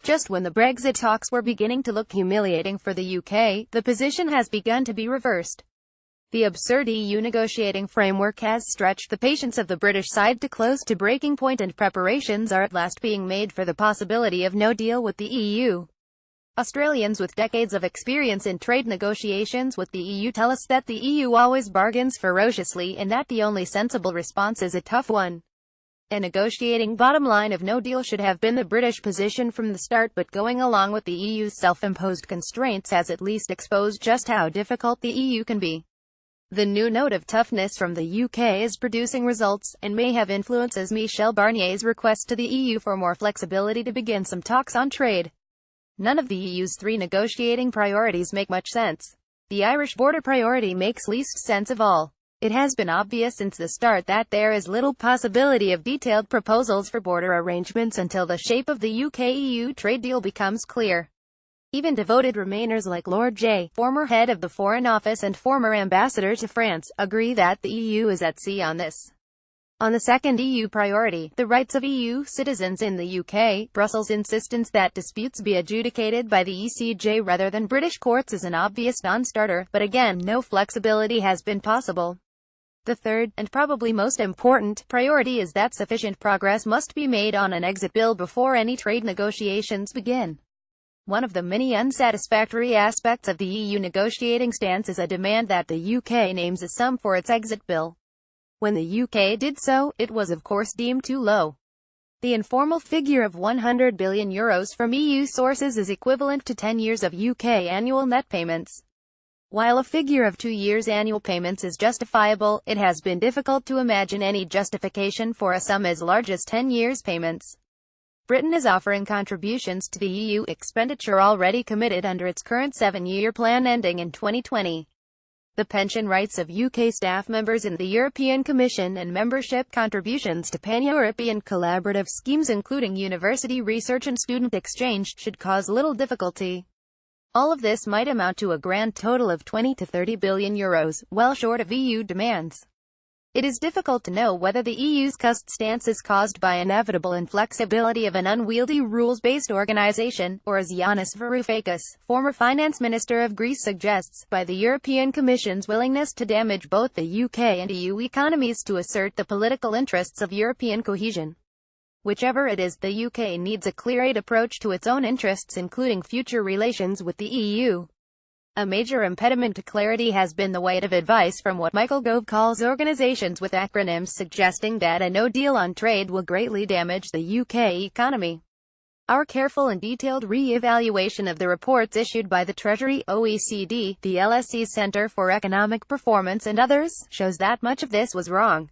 Just when the Brexit talks were beginning to look humiliating for the UK, the position has begun to be reversed. The absurd EU negotiating framework has stretched the patience of the British side to close to breaking point, and preparations are at last being made for the possibility of no deal with the EU. Australians with decades of experience in trade negotiations with the EU tell us that the EU always bargains ferociously and that the only sensible response is a tough one. A negotiating bottom line of no deal should have been the British position from the start, but going along with the EU's self-imposed constraints has at least exposed just how difficult the EU can be. The new note of toughness from the UK is producing results, and may have influences Michel Barnier's request to the EU for more flexibility to begin some talks on trade. None of the EU's three negotiating priorities make much sense. The Irish border priority makes least sense of all. It has been obvious since the start that there is little possibility of detailed proposals for border arrangements until the shape of the UK-EU trade deal becomes clear. Even devoted Remainers like Lord J., former head of the Foreign Office and former ambassador to France, agree that the EU is at sea on this. On the second EU priority, the rights of EU citizens in the UK, Brussels' insistence that disputes be adjudicated by the ECJ rather than British courts is an obvious non-starter, but again, no flexibility has been possible. The third, and probably most important, priority is that sufficient progress must be made on an exit bill before any trade negotiations begin. One of the many unsatisfactory aspects of the EU negotiating stance is a demand that the UK names a sum for its exit bill. When the UK did so, it was of course deemed too low. The informal figure of €100 billion from EU sources is equivalent to 10 years of UK annual net payments. While a figure of 2 years' annual payments is justifiable, it has been difficult to imagine any justification for a sum as large as 10 years' payments. Britain is offering contributions to the EU expenditure already committed under its current 7-year plan ending in 2020. The pension rights of UK staff members in the European Commission and membership contributions to pan-European collaborative schemes including university research and student exchange should cause little difficulty. All of this might amount to a grand total of €20 to €30 billion, well short of EU demands. It is difficult to know whether the EU's cost stance is caused by inevitable inflexibility of an unwieldy rules-based organization, or as Yanis Varoufakis, former finance minister of Greece suggests, by the European Commission's willingness to damage both the UK and EU economies to assert the political interests of European cohesion. Whichever it is, the UK needs a clear-eyed approach to its own interests, including future relations with the EU. A major impediment to clarity has been the weight of advice from what Michael Gove calls organizations with acronyms suggesting that a no deal on trade will greatly damage the UK economy. Our careful and detailed re-evaluation of the reports issued by the Treasury, OECD, the LSE's Center for Economic Performance and others, shows that much of this was wrong.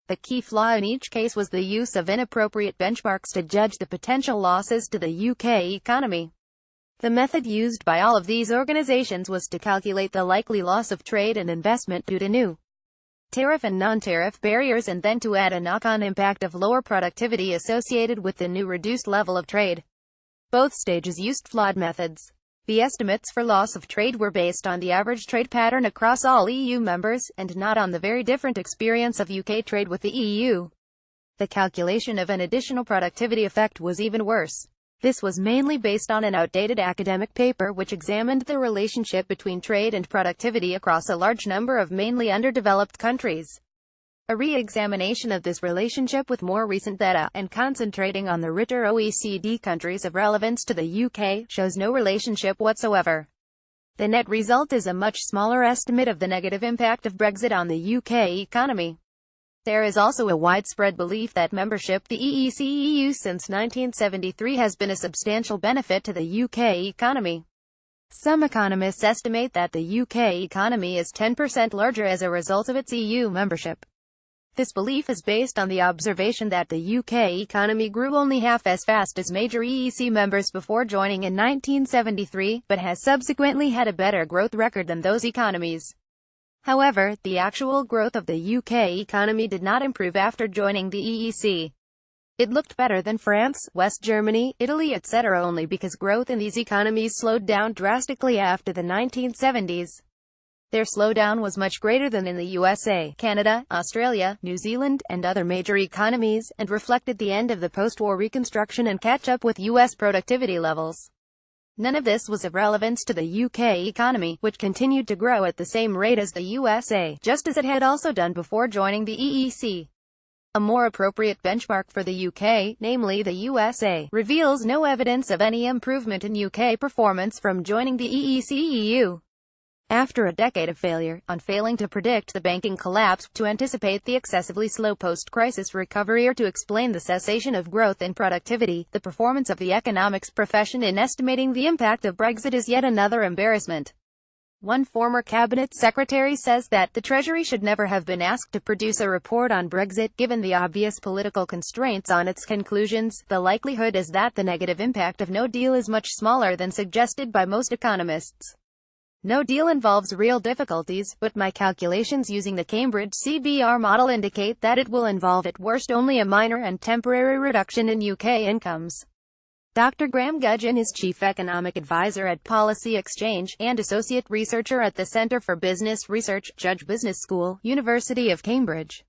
The key flaw in each case was the use of inappropriate benchmarks to judge the potential losses to the UK economy. The method used by all of these organizations was to calculate the likely loss of trade and investment due to new tariff and non-tariff barriers, and then to add a knock-on impact of lower productivity associated with the new reduced level of trade. Both stages used flawed methods. The estimates for loss of trade were based on the average trade pattern across all EU members, and not on the very different experience of UK trade with the EU. The calculation of an additional productivity effect was even worse. This was mainly based on an outdated academic paper which examined the relationship between trade and productivity across a large number of mainly underdeveloped countries. A re-examination of this relationship with more recent data, and concentrating on the richer OECD countries of relevance to the UK, shows no relationship whatsoever. The net result is a much smaller estimate of the negative impact of Brexit on the UK economy. There is also a widespread belief that membership the EEC-EU since 1973 has been a substantial benefit to the UK economy. Some economists estimate that the UK economy is 10% larger as a result of its EU membership. This belief is based on the observation that the UK economy grew only half as fast as major EEC members before joining in 1973, but has subsequently had a better growth record than those economies. However, the actual growth of the UK economy did not improve after joining the EEC. It looked better than France, West Germany, Italy, etc. only because growth in these economies slowed down drastically after the 1970s. Their slowdown was much greater than in the USA, Canada, Australia, New Zealand, and other major economies, and reflected the end of the post-war reconstruction and catch-up with U.S. productivity levels. None of this was of relevance to the UK economy, which continued to grow at the same rate as the USA, just as it had also done before joining the EEC. A more appropriate benchmark for the UK, namely the USA, reveals no evidence of any improvement in UK performance from joining the EEC-EU. After a decade of failure, on failing to predict the banking collapse, to anticipate the excessively slow post-crisis recovery or to explain the cessation of growth and productivity, the performance of the economics profession in estimating the impact of Brexit is yet another embarrassment. One former cabinet secretary says that the Treasury should never have been asked to produce a report on Brexit, given the obvious political constraints on its conclusions. The likelihood is that the negative impact of no deal is much smaller than suggested by most economists. No deal involves real difficulties, but my calculations using the Cambridge CBR model indicate that it will involve at worst only a minor and temporary reduction in UK incomes. Dr. Graham Gudgeon is Chief Economic Advisor at Policy Exchange, and Associate Researcher at the Centre for Business Research, Judge Business School, University of Cambridge.